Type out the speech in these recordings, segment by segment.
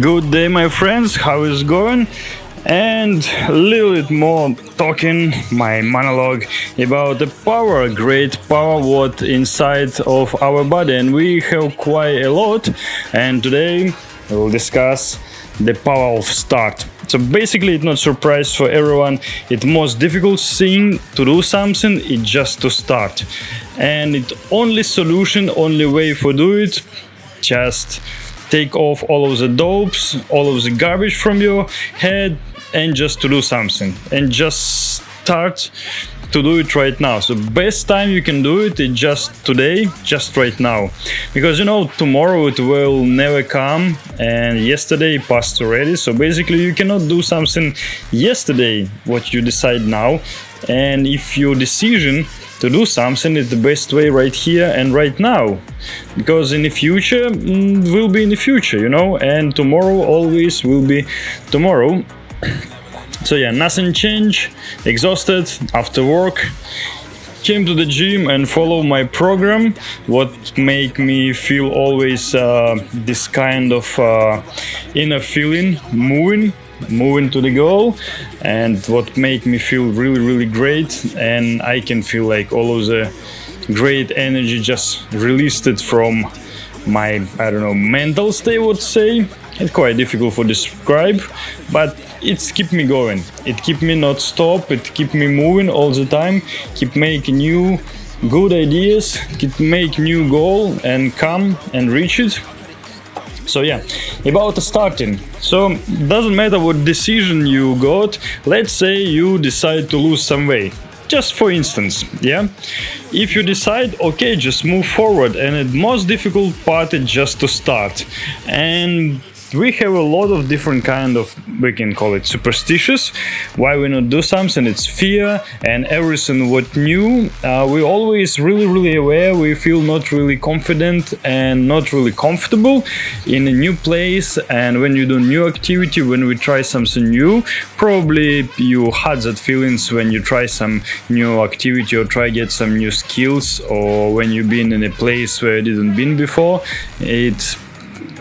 Good day, my friends. How is it going? And a little bit more talking my monologue about the power, great power what inside of our body, and we have quite a lot. And today we'll discuss the power of start. So basically, it's not surprise for everyone. It's most difficult thing to do something is just to start, and it only solution, only way for do it, just take off all of the dopes, all of the garbage from your head, and just to do something, and just start to do it right now. So best time you can do it is just today, just right now, because tomorrow it will never come, and yesterday passed already. So basically you cannot do something yesterday what you decide now, and if your decision to do something is the best way right here and right now, because in the future will be in the future, and tomorrow always will be tomorrow. So yeah, nothing changed, exhausted after work, came to the gym and follow my program, what make me feel always this kind of inner feeling, moving to the goal, and what make me feel really great, and I can feel like all of the great energy just released it from my mental state, I would say. It's quite difficult to describe, but it's keep me going, it keep me not stop, it keep me moving all the time, keep making new good ideas, keep make new goal and come and reach it. So yeah, about the starting. So doesn't matter what decision you got. Let's say you decide to lose some weight. Just for instance, yeah. If you decide, okay, just move forward, and the most difficult part is just to start. And we have a lot of different kind of, we can call it superstitious, why we not do something. It's fear and everything what new. We always really aware, we feel not really confident and not really comfortable in a new place. And when you do new activity, when we try something new, probably you had that feelings when you try some new activity or try get some new skills, or when you've been in a place where you didn't been before. It's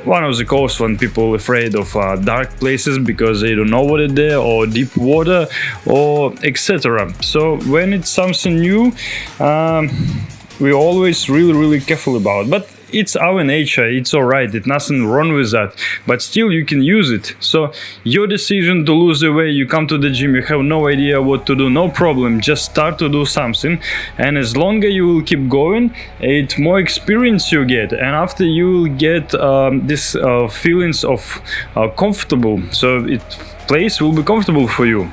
one of the causes when people afraid of dark places because they don't know what is there, or deep water, or etc. So when it's something new, we're always really careful about. But it's our nature, it's alright, it's nothing wrong with that, but still you can use it. So your decision to lose the weight, you come to the gym, you have no idea what to do, no problem, just start to do something, and as longer you will keep going, it more experience you get, and after you will get this feelings of comfortable, so it place will be comfortable for you.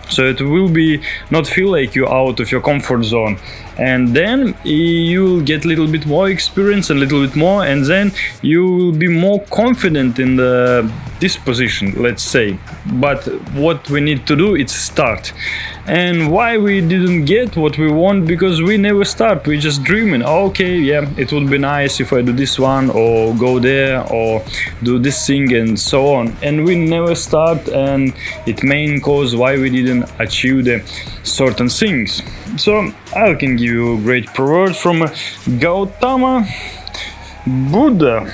So it will be not feel like you're out of your comfort zone, and then you will get a little bit more experience, a little bit more, and then you will be more confident in this position, let's say. But what we need to do is start. And why we didn't get what we want? Because we never start, we just dreaming, okay, yeah, it would be nice if I do this one, or go there, or do this thing, and so on, and we never start, and it main cause why we didn't achieve the certain things. So I can give you a great proverb from Gautama Buddha,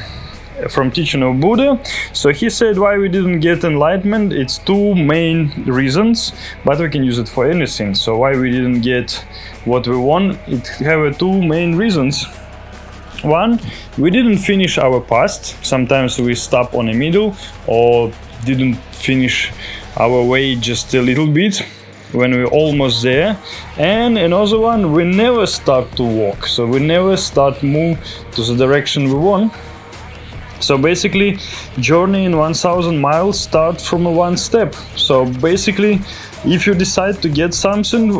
from teaching of Buddha. So he said why we didn't get enlightenment, it's two main reasons, but we can use it for anything. So why we didn't get what we want, it have two main reasons. One, we didn't finish our past. Sometimes we stop on the middle, or didn't finish our way just a little bit when we're almost there. And another one, we never start to walk, so we never start move to the direction we want. So basically, journey in 1000 miles start from one step. So basically, if you decide to get something,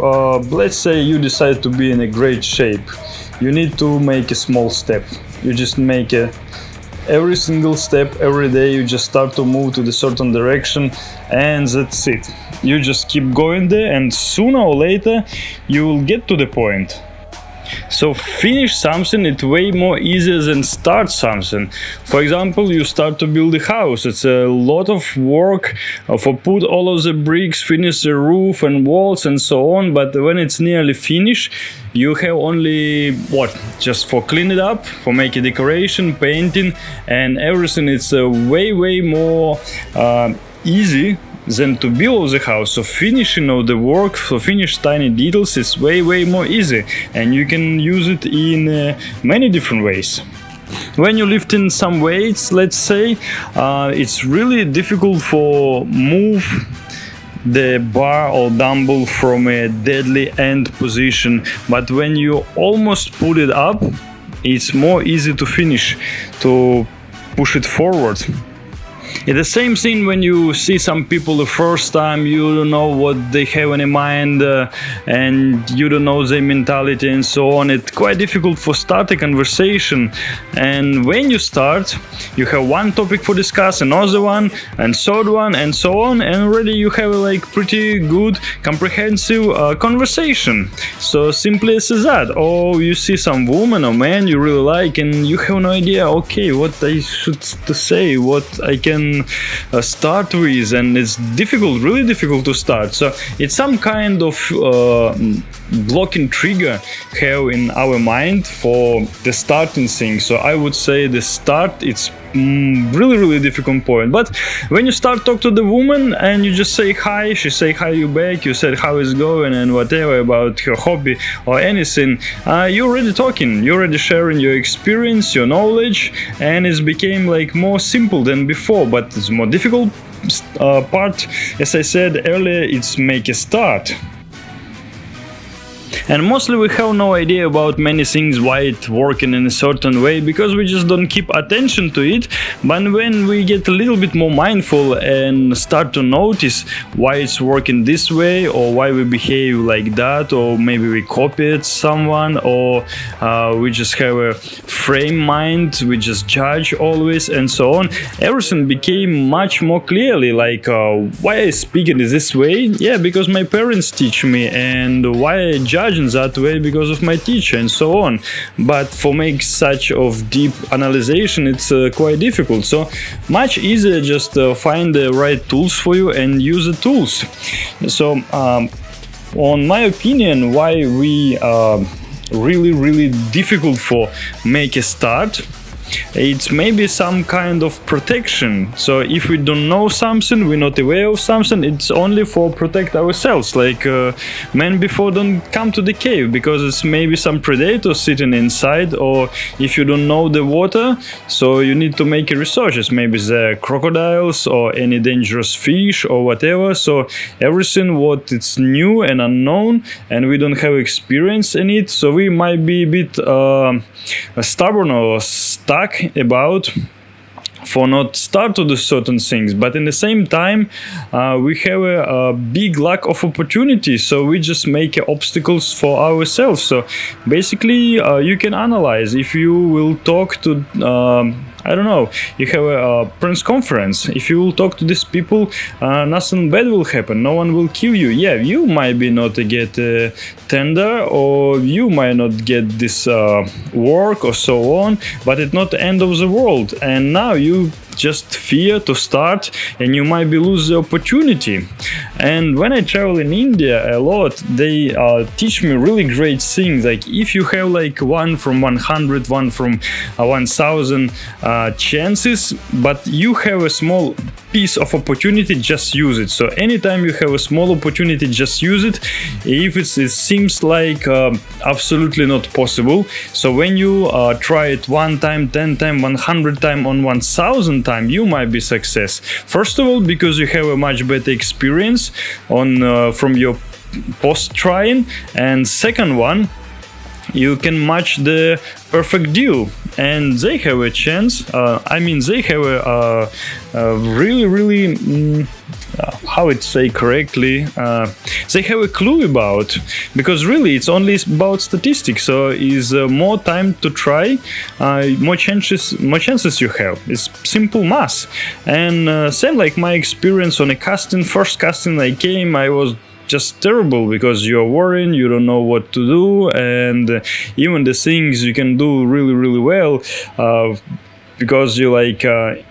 let's say you decide to be in a great shape, you need to make a small step. You just make every single step every day, you just start to move to the certain direction, and that's it. You just keep going there, and sooner or later you will get to the point. So finish something it's way more easier than start something. For example, you start to build a house. It's a lot of work for put all of the bricks, finish the roof and walls and so on. But when it's nearly finished, you have only just for clean it up, for making decoration, painting, and everything. It's way more easy than to build the house. So finishing of the work, for finish tiny details is way more easy, and you can use it in many different ways. When you lift in some weights, let's say, it's really difficult for move the bar or dumbbell from a deadly end position, but when you almost put it up, it's more easy to finish, to push it forward. It's the same thing when you see some people the first time, you don't know what they have in mind, and you don't know their mentality and so on. It's quite difficult for start a conversation. And when you start, you have one topic for discuss, another one, and third one, and so on, and already you have like pretty good comprehensive conversation. So simply as that. Or you see some woman or man you really like, and you have no idea, okay, what I should to say, what I can start with, and it's difficult, really difficult to start. So it's some kind of blocking trigger have in our mind for the starting thing. So I would say the start, it's really difficult point. But when you start talk to the woman and you just say hi, she say hi you back, you said how is going and whatever about her hobby or anything, you're already talking, you're already sharing your experience, your knowledge, and it became like more simple than before. But it's more difficult part, as I said earlier, it's make a start. And mostly we have no idea about many things, why it's working in a certain way, because we just don't keep attention to it. But when we get a little bit more mindful and start to notice why it's working this way, or why we behave like that, or maybe we copied someone, or we just have a frame mind, we just judge always and so on, everything became much more clearly, like why I speak in this way, yeah, because my parents teach me, and why I judge in that way, because of my teacher and so on. But for make such of deep analyzation, it's quite difficult. So much easier just find the right tools for you and use the tools. So on my opinion, why we really difficult for make a start, it's maybe some kind of protection. So if we don't know something, we're not aware of something, it's only for protect ourselves. Like men before don't come to the cave because it's maybe some predator sitting inside, or if you don't know the water, so you need to make researches, maybe the crocodiles or any dangerous fish or whatever. So everything what it's new and unknown, and we don't have experience in it, so we might be a bit stubborn or stuck about for not start to do certain things. But in the same time, we have a big lack of opportunity, so we just make obstacles for ourselves. So basically you can analyze if you will talk to I don't know, you have a press conference. If you will talk to these people, nothing bad will happen. No one will kill you. Yeah, you might be not get a tender, or you might not get this work or so on, but it's not the end of the world. And now you just fear to start, and you might be lose the opportunity. And when I travel in India a lot, they teach me really great things. Like if you have like 1 from 100, 1 from 1000 chances, but you have a small piece of opportunity, just use it. So anytime you have a small opportunity, just use it. If it seems like absolutely not possible, so when you try it 1 time, 10 time, 100 time, on 1000 time, you might be success. First of all, because you have a much better experience on from your post trying, and second one, you can match the perfect deal, and they have a chance. They have a really how it say correctly, they have a clue about, because really it's only about statistics. So is more time to try, more chances you have. It's simple math. And same like my experience on a casting, first casting I came, I was just terrible because you're worrying, you don't know what to do, and even the things you can do really, really well, because you're like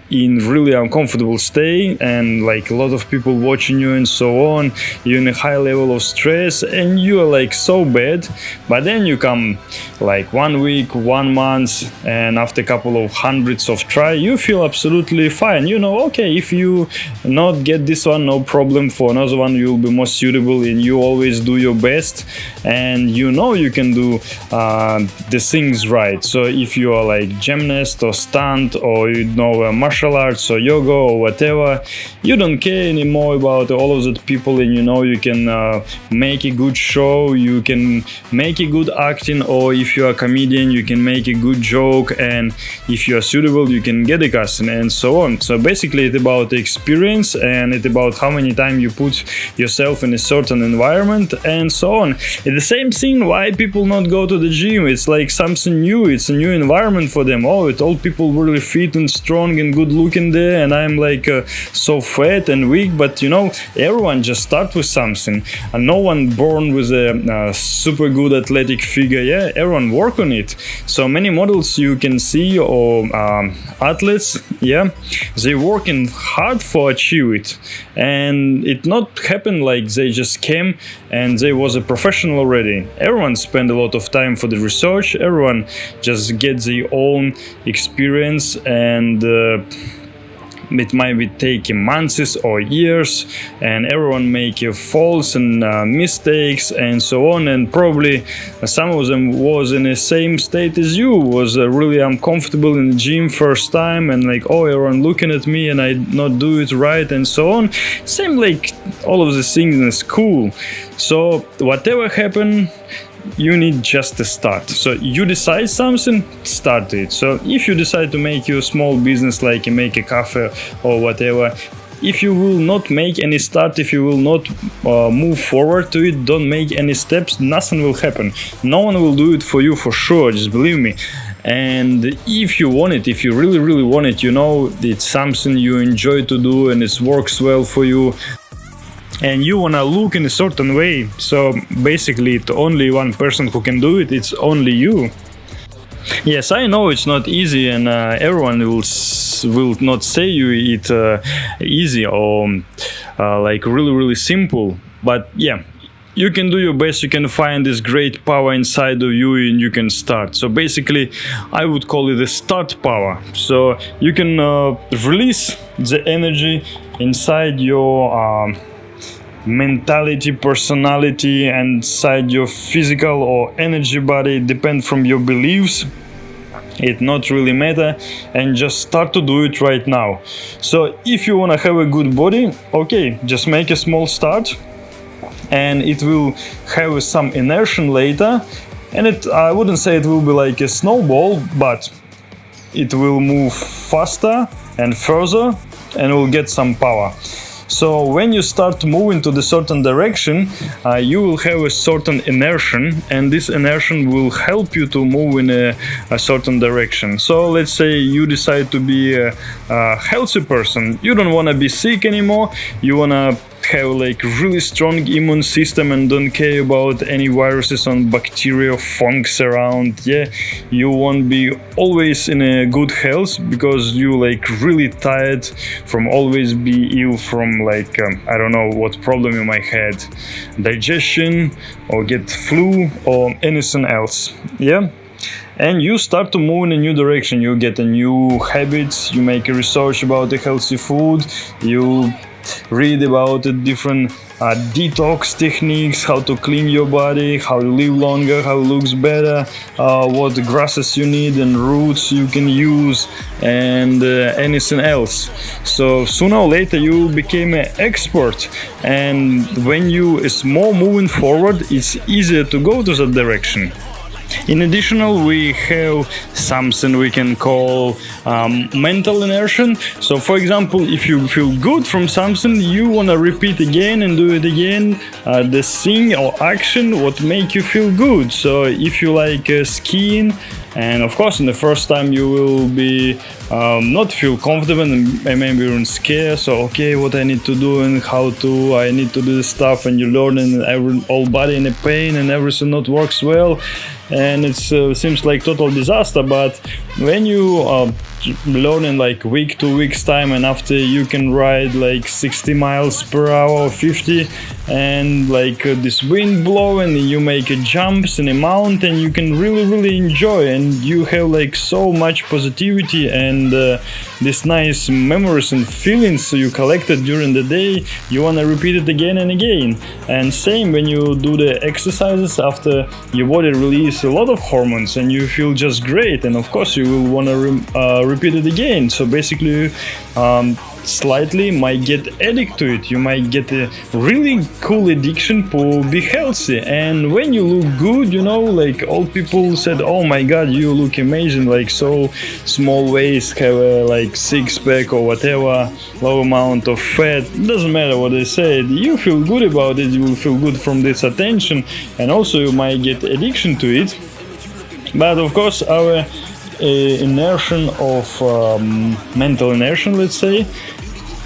in really uncomfortable state, and like a lot of people watching you and so on, you're in a high level of stress and you are like so bad. But then you come like 1 week, 1 month, and after a couple of hundreds of try, you feel absolutely fine. You know, okay, if you not get this one, no problem, for another one you'll be more suitable, and you always do your best, and you know you can do the things right. So if you are like gymnast or stunt, or you know martial arts or yoga or whatever, you don't care anymore about all of the people, and you know you can make a good show, you can make a good acting, or if you're a comedian you can make a good joke, and if you are suitable you can get a casting, and so on. So basically it's about the experience, and it's about how many times you put yourself in a certain environment, and so on. It's the same thing why people not go to the gym. It's like something new, it's a new environment for them. Oh, it's all people really fit and strong and good looking there, and I'm like so fat and weak. But you know, everyone just start with something, and no one born with a super good athletic figure. Yeah, everyone work on it. So many models you can see, or athletes, yeah, they working hard for achieve it, and it not happen like they just came and they was a professional already. Everyone spend a lot of time for the research, everyone just get their own experience, and it might be taking months or years, and everyone make faults and mistakes and so on, and probably some of them was in the same state as you, was really uncomfortable in the gym first time, and like, oh, everyone looking at me and I not do it right, and so on. Same like all of the things in school. So whatever happened, you need just to start. So you decide something, start it. So if you decide to make your small business, like you make a cafe or whatever, if you will not make any start, if you will not move forward to it, don't make any steps, nothing will happen. No one will do it for you for sure, just believe me. And if you want it, if you really, really want it, you know, it's something you enjoy to do and it works well for you, and you wanna look in a certain way. So basically it's only one person who can do it, it's only you. Yes, I know it's not easy, and everyone will not say you it easy or like really, really simple. But yeah, you can do your best, you can find this great power inside of you, and you can start. So basically I would call it the start power. So you can release the energy inside your mentality, personality, and inside your physical or energy body, depend from your beliefs. It not really matter, and just start to do it right now. So if you want to have a good body, okay, just make a small start, and it will have some inertia later, and I wouldn't say it will be like a snowball, but it will move faster and further, and will get some power. So when you start moving to the certain direction, you will have a certain inertia, and this inertia will help you to move in a certain direction. So let's say you decide to be a healthy person. You don't want to be sick anymore. You want to have like really strong immune system and don't care about any viruses and bacteria fungus around. Yeah, you won't be always in a good health because you like really tired from always be ill from like I don't know what problem you might had, digestion or get flu or anything else. Yeah, and you start to move in a new direction. You get a new habits, you make a research about the healthy food, you read about the different detox techniques, how to clean your body, how to live longer, how it looks better, what grasses you need and roots you can use, and anything else. So sooner or later you became an expert, and when you is more moving forward, it's easier to go to that direction. In addition, we have something we can call mental inertia. So for example, if you feel good from something, you want to repeat again and do it again, the thing or action what make you feel good. So if you like skiing And of course, in the first time you will be not feel confident and maybe even scared. So okay, what I need to do and how to I need to do this stuff, and you learn and every whole body in a pain and everything not works well, and it seems like total disaster. But when you learn in like week, 2 weeks time, and after you can ride like 60 miles per hour, 50, and like this wind blowing, and you make jumps in a mountain, you can really enjoy, and you have like so much positivity and these nice memories and feelings you collected during the day. You want to repeat it again and again. And same when you do the exercises, after your body release a lot of hormones and you feel just great, and of course you will want to repeat it again. So basically slightly might get addicted to it. You might get a really cool addiction to be healthy. And when you look good, you know, like all people said, oh my god, you look amazing, like so small waist, have a like six pack or whatever, low amount of fat, doesn't matter what they said, you feel good about it, you will feel good from this attention, and also you might get addiction to it. But of course our inertia of mental inertia, let's say,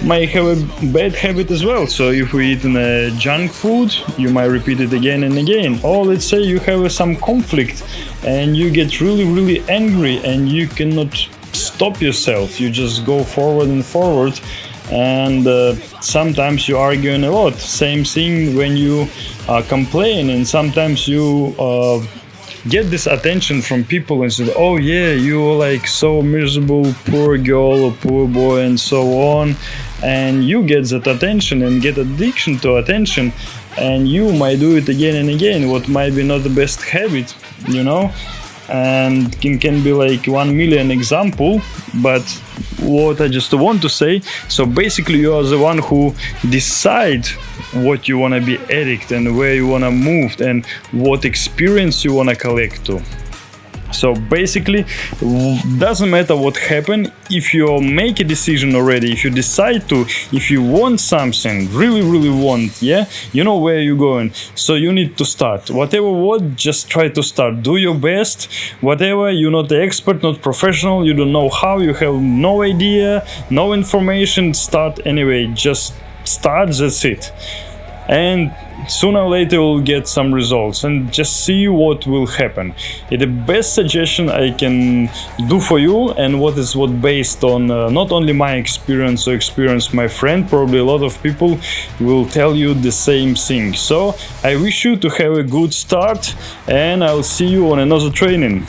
might have a bad habit as well. So if we eat junk food, you might repeat it again and again. Or let's say you have some conflict and you get really angry and you cannot stop yourself, you just go forward and forward, and sometimes you arguing a lot. Same thing when you complain, and sometimes you get this attention from people and say, oh yeah, you're like so miserable, poor girl or poor boy, and so on, and you get that attention and get addiction to attention, and you might do it again and again, what might be not the best habit, you know. And can be like 1 million example, but what I just want to say, so basically you are the one who decide what you want to be addict and where you want to move and what experience you want to collect to. So basically doesn't matter what happened, if you make a decision already, if you decide to, if you want something, really want, yeah, you know where you're going, so you need to start. Whatever what, just try to start, do your best. Whatever, you're not the expert, not professional, you don't know how, you have no idea, no information, start anyway, just start, that's it. And sooner or later you'll get some results, and just see what will happen. It's the best suggestion I can do for you, and what based on not only my experience or experience my friend, probably a lot of people will tell you the same thing. So I wish you to have a good start, and I'll see you on another training.